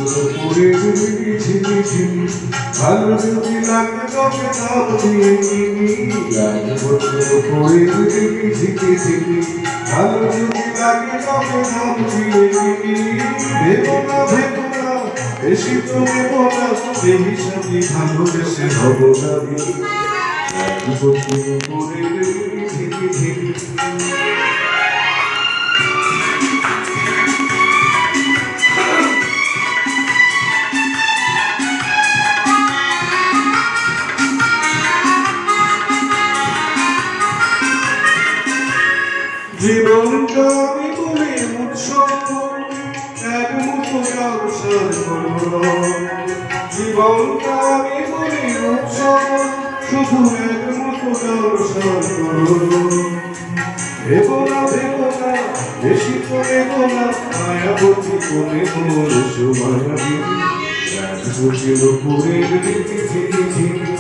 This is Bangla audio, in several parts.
পড়ে ঝিমি ঝিমি ভালো যদি লাগে তবে নাম দিয়ে নিবি পড়ে ঝিমি ঝিমি ভালো যদি লাগে তবে নাম দিয়ে নিবি ভেবো না বেশি তো নেবো না এই হিসাবে ভালোবেসে হব যাবি পড়ে ঝিমি ঝিমি জীবনটা আমি বলে উৎসব এক মুঠো জলসার জীবনটা আমি বলে উৎসব শুধু এক মুঠো জলসার ভেবো না বেশি তো নেবো না মায়াবতী কোনে মোর সুমায়াবী এক বুঝিল পুরে ঝিমি ঝিমি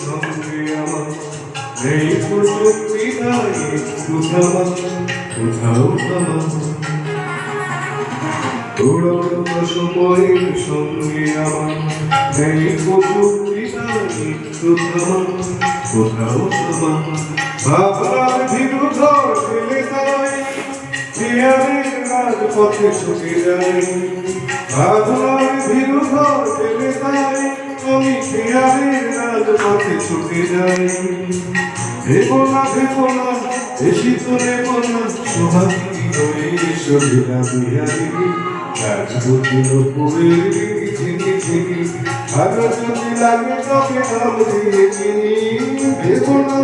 সঙ্গে আমার এই প্রযুক্তি নাই কোথাও সময়ের সঙ্গে আমার এই প্রযুক্তি নাই কোথাও ভাবনার ভিড় ধর ফেলে তাই পিয়ারের রাজপথে ছুটে যায় ভাবনার ভিড় ধর ফেলে তাই আমি পিয়ারের রাজপথে ছুটে যাই ভেবো না বেশি তো নেবো না সোহাগী হয়ে শরীরা বিহারি এক বুঝিল পড়ে ঝিমি ঝিমি ভালো যদি লাগে তবে নাম দিয়ে চিনি ভেবো না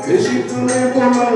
বেশি তো নেবো না